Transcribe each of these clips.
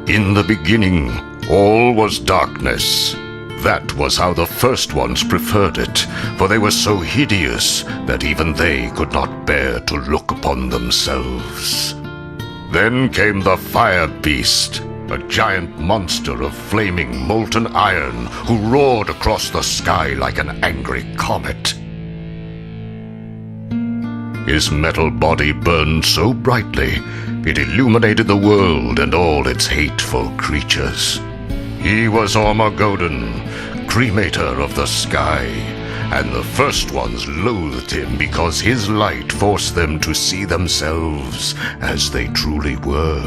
In the beginning, all was darkness. That was how the first ones preferred it, for they were so hideous that even they could not bear to look upon themselves. Then came the fire beast, a giant monster of flaming molten iron who roared across the sky like an angry comet. His metal body burned so brightly, it illuminated the world and all its hateful creatures. He was Armageddon, cremator of the sky, and the first ones loathed him because his light forced them to see themselves as they truly were.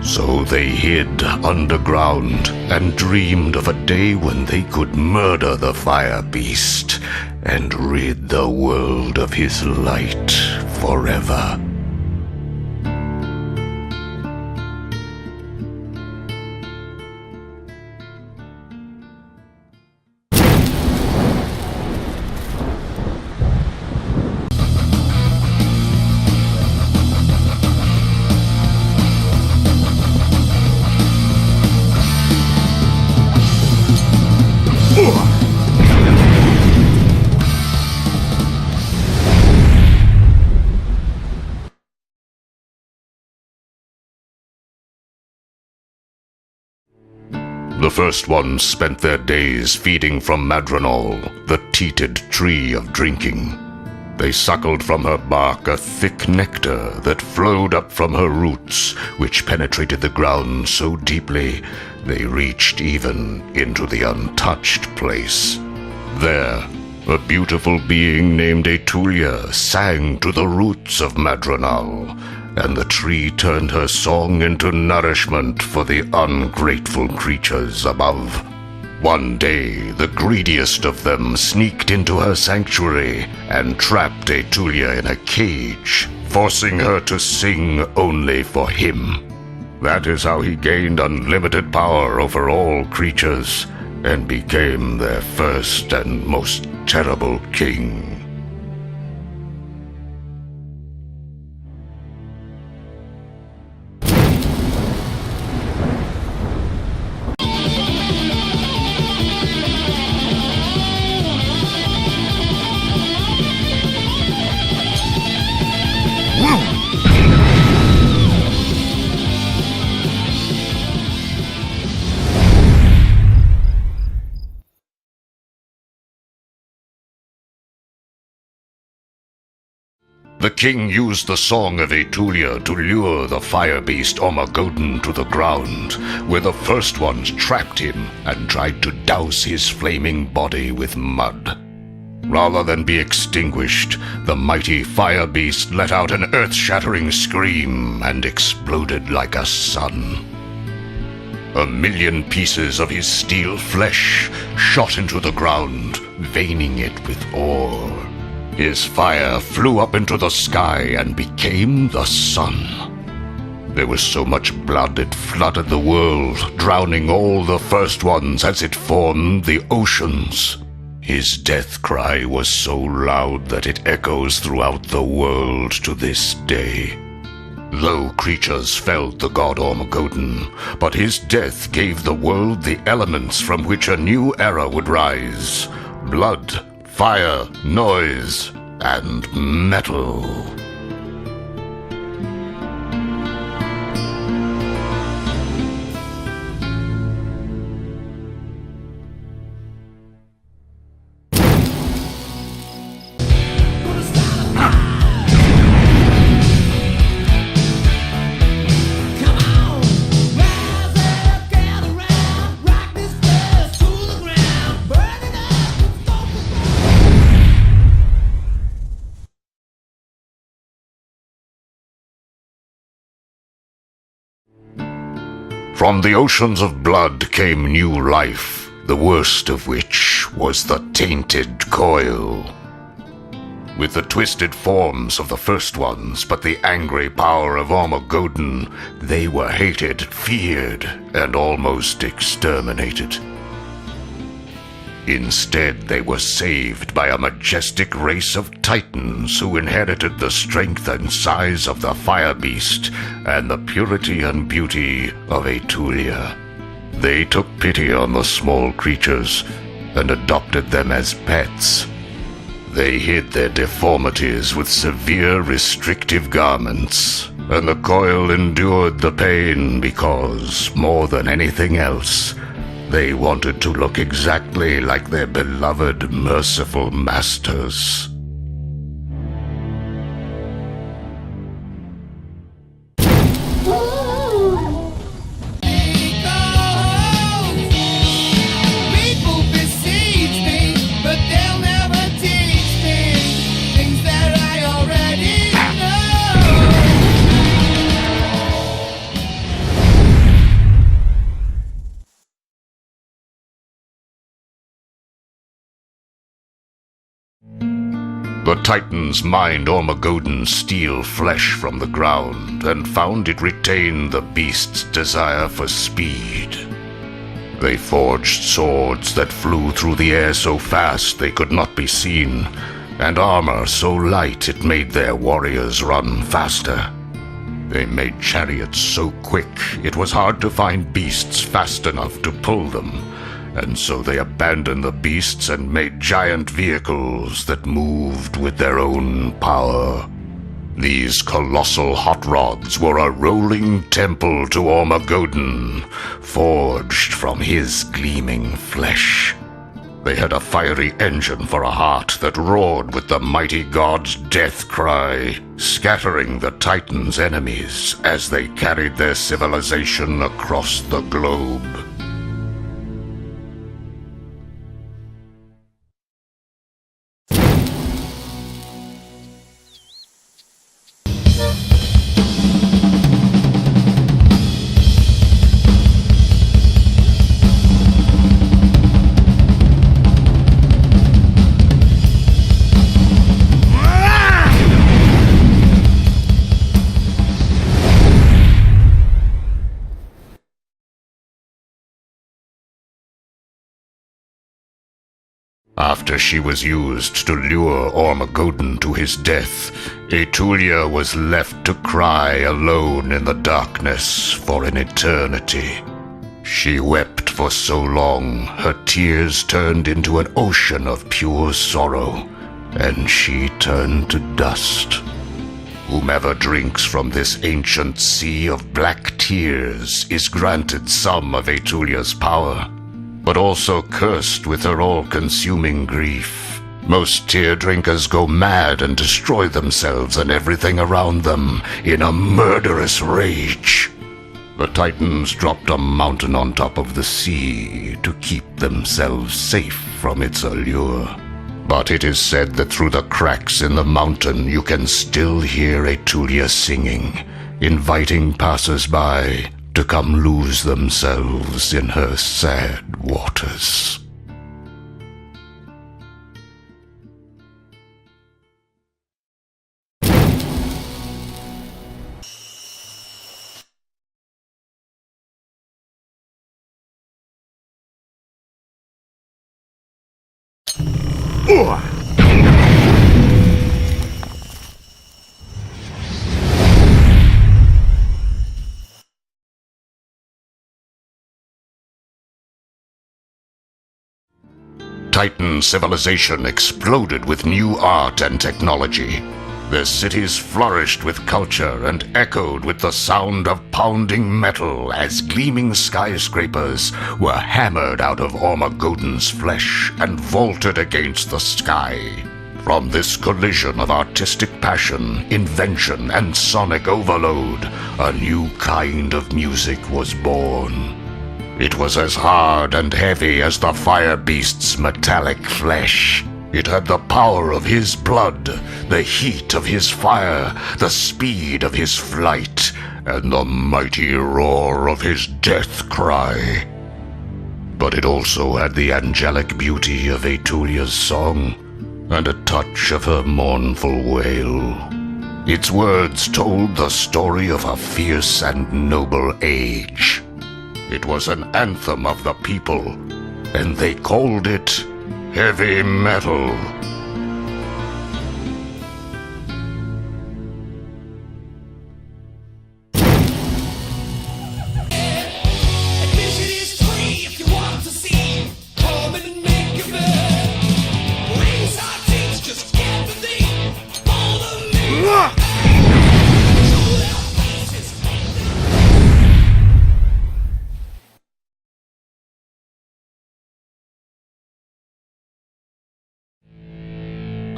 So they hid underground and dreamed of a day when they could murder the fire beast and rid the world of his light forever. The first ones spent their days feeding from Madronal, the teated tree of drinking. They suckled from her bark a thick nectar that flowed up from her roots, which penetrated the ground so deeply they reached even into the untouched place. There, a beautiful being named Etulia sang to the roots of Madronal, and the tree turned her song into nourishment for the ungrateful creatures above. One day, the greediest of them sneaked into her sanctuary and trapped Etulia in a cage, forcing her to sing only for him. That is how he gained unlimited power over all creatures and became their first and most terrible king. The king used the song of Etulia to lure the fire beast Armageddon to the ground, where the first ones trapped him and tried to douse his flaming body with mud. Rather than be extinguished, the mighty fire beast let out an earth-shattering scream and exploded like a sun. 1,000,000 pieces of his steel flesh shot into the ground, veining it with ore. His fire flew up into the sky and became the sun. There was so much blood it flooded the world, drowning all the first ones as it formed the oceans. His death cry was so loud that it echoes throughout the world to this day. Low creatures felled the god Armageddon, but his death gave the world the elements from which a new era would rise: blood, fire, noise, and metal. From the oceans of blood came new life, the worst of which was the tainted coil. With the twisted forms of the first ones, but the angry power of Armageddon, they were hated, feared, and almost exterminated. Instead, they were saved by a majestic race of titans who inherited the strength and size of the fire beast and the purity and beauty of Etulia. They took pity on the small creatures and adopted them as pets. They hid their deformities with severe restrictive garments, and the coil endured the pain because, more than anything else, they wanted to look exactly like their beloved, merciful masters. The Titans mined Ormagoden's steel flesh from the ground and found it retained the beast's desire for speed. They forged swords that flew through the air so fast they could not be seen, and armor so light it made their warriors run faster. They made chariots so quick it was hard to find beasts fast enough to pull them, and so they abandoned the beasts and made giant vehicles that moved with their own power. These colossal hot rods were a rolling temple to Ormagoden, forged from his gleaming flesh. They had a fiery engine for a heart that roared with the mighty god's death cry, scattering the Titans' enemies as they carried their civilization across the globe. After she was used to lure Ormagoden to his death, Etulia was left to cry alone in the darkness for an eternity. She wept for so long, her tears turned into an ocean of pure sorrow, and she turned to dust. Whomever drinks from this ancient sea of black tears is granted some of Etulia's power, but also cursed with her all-consuming grief. Most tear drinkers go mad and destroy themselves and everything around them in a murderous rage. The Titans dropped a mountain on top of the sea to keep themselves safe from its allure. But it is said that through the cracks in the mountain you can still hear Etulia singing, inviting passers-by to come lose themselves in her sad waters. Titan civilization exploded with new art and technology. Their cities flourished with culture and echoed with the sound of pounding metal as gleaming skyscrapers were hammered out of Ormagoden's flesh and vaulted against the sky. From this collision of artistic passion, invention, and sonic overload, a new kind of music was born. It was as hard and heavy as the fire beast's metallic flesh. It had the power of his blood, the heat of his fire, the speed of his flight, and the mighty roar of his death cry. But it also had the angelic beauty of Etulia's song, and a touch of her mournful wail. Its words told the story of a fierce and noble age. It was an anthem of the people, and they called it heavy metal.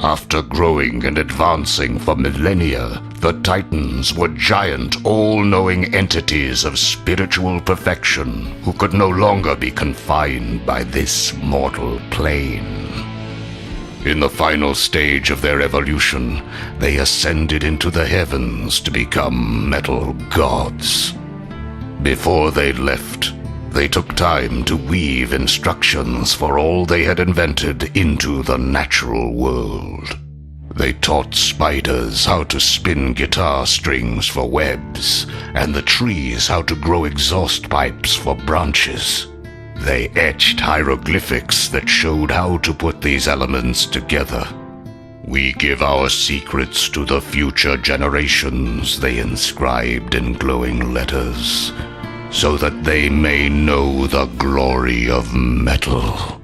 After growing and advancing for millennia, the Titans were giant, all-knowing entities of spiritual perfection who could no longer be confined by this mortal plane. In the final stage of their evolution, they ascended into the heavens to become metal gods. Before they left, they took time to weave instructions for all they had invented into the natural world. They taught spiders how to spin guitar strings for webs, and the trees how to grow exhaust pipes for branches. They etched hieroglyphics that showed how to put these elements together. We give our secrets to the future generations, they inscribed in glowing letters, so that they may know the glory of metal.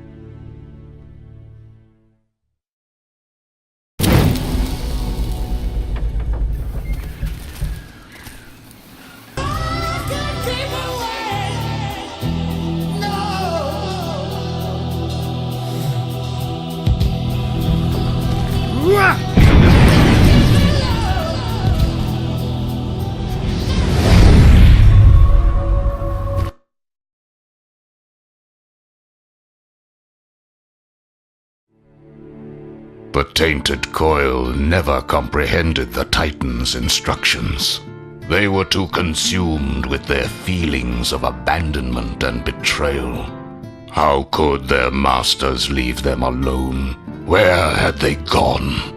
But Tainted Coil never comprehended the Titans' instructions. They were too consumed with their feelings of abandonment and betrayal. How could their masters leave them alone? Where had they gone?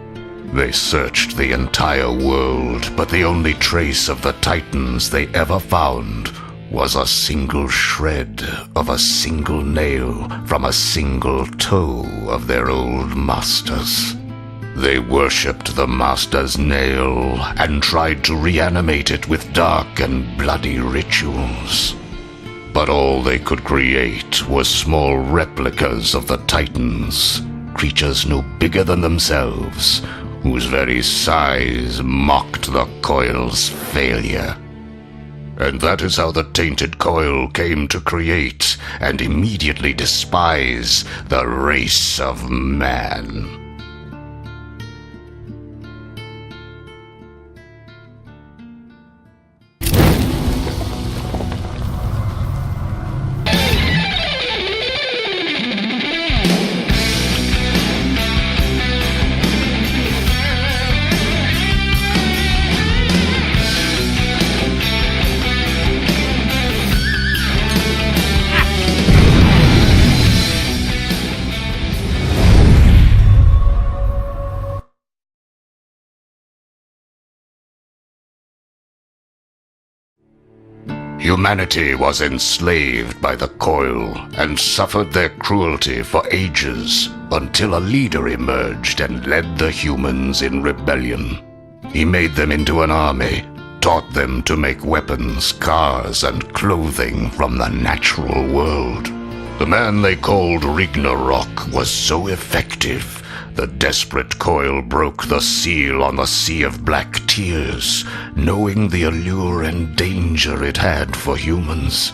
They searched the entire world, but the only trace of the Titans they ever found was a single shred of a single nail from a single toe of their old masters. They worshipped the master's nail and tried to reanimate it with dark and bloody rituals. But all they could create was small replicas of the Titans, creatures no bigger than themselves, whose very size mocked the coil's failure. And that is how the Tainted Coil came to create and immediately despise the race of man. Humanity was enslaved by the Coil and suffered their cruelty for ages until a leader emerged and led the humans in rebellion. He made them into an army, taught them to make weapons, cars, and clothing from the natural world. The man they called Ragnarok was so effective, the desperate Coil broke the seal on the Sea of Black Tears, knowing the allure and danger it had for humans.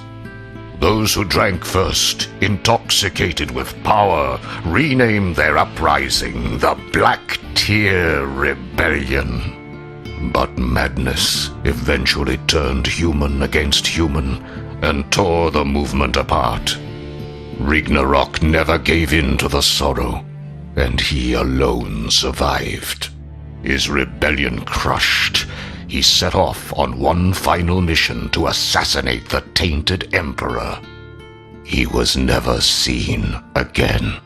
Those who drank first, intoxicated with power, renamed their uprising the Black Tear Rebellion. But madness eventually turned human against human and tore the movement apart. Ragnarok never gave in to the sorrow, and he alone survived. His rebellion crushed, he set off on one final mission to assassinate the Tainted Emperor. He was never seen again.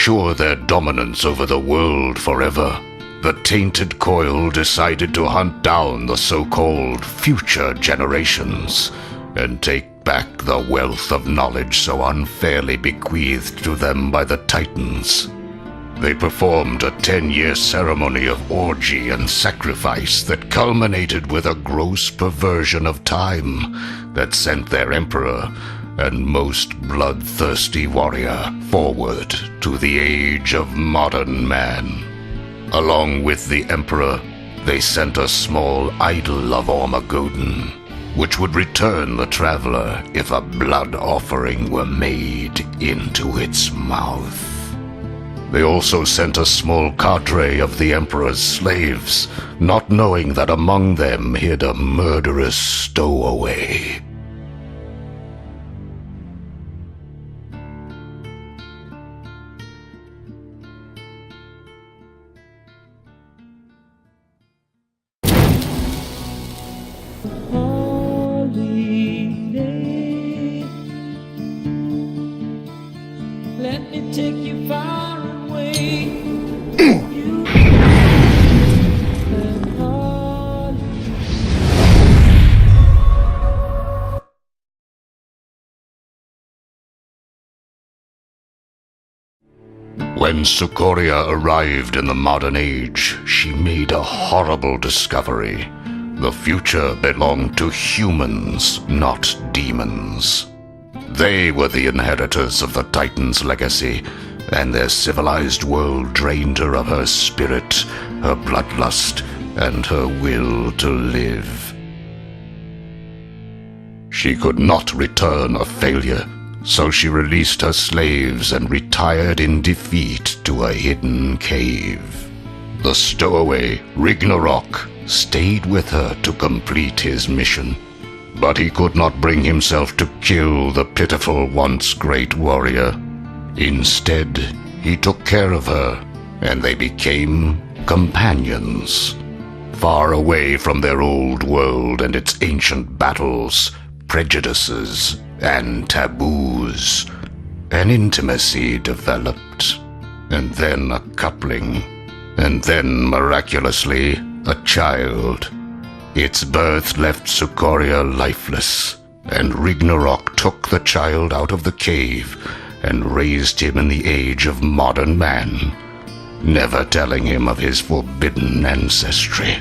ensure their dominance over the world forever, the tainted coil decided to hunt down the so-called future generations and take back the wealth of knowledge so unfairly bequeathed to them by the Titans. They performed a 10-year ceremony of orgy and sacrifice that culminated with a gross perversion of time that sent their emperor and most bloodthirsty warrior forward to the age of modern man. Along with the emperor, they sent a small idol of Ormagoden, which would return the traveler if a blood offering were made into its mouth. They also sent a small cadre of the emperor's slaves, not knowing that among them hid a murderous stowaway. Let me take you far away. When Sukoria arrived in the modern age, she made a horrible discovery. The future belonged to humans, not demons. They were the inheritors of the Titan's legacy, and their civilized world drained her of her spirit, her bloodlust, and her will to live. She could not return a failure, so she released her slaves and retired in defeat to a hidden cave. The stowaway, Ragnarok, stayed with her to complete his mission. But he could not bring himself to kill the pitiful once great warrior. Instead, he took care of her, and they became companions. Far away from their old world and its ancient battles, prejudices, and taboos, an intimacy developed, and then a coupling, and then, miraculously, a child. Its birth left Sukoria lifeless, and Ragnarok took the child out of the cave and raised him in the age of modern man, never telling him of his forbidden ancestry.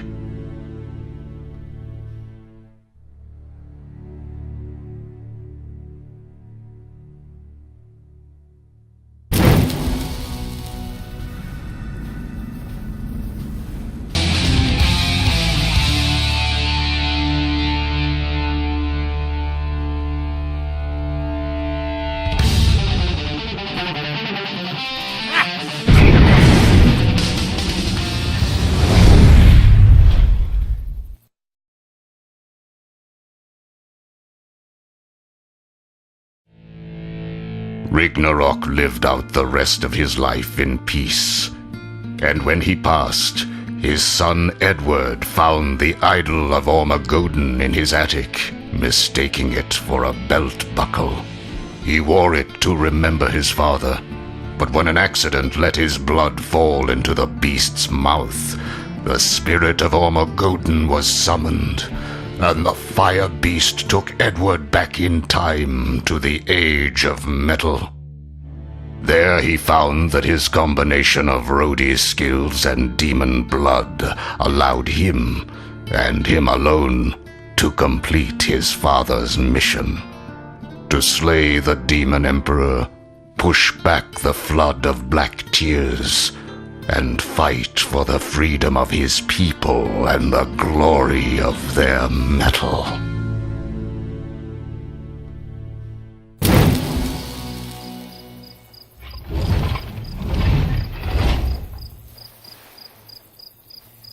Ragnarok lived out the rest of his life in peace, and when he passed, his son Edward found the idol of Ormagoden in his attic, mistaking it for a belt buckle. He wore it to remember his father, but when an accident let his blood fall into the beast's mouth, the spirit of Ormagoden was summoned, and the fire beast took Edward back in time to the age of metal. There he found that his combination of roadie skills and demon blood allowed him, and him alone, to complete his father's mission. To slay the demon emperor, push back the flood of black tears, and fight for the freedom of his people and the glory of their metal.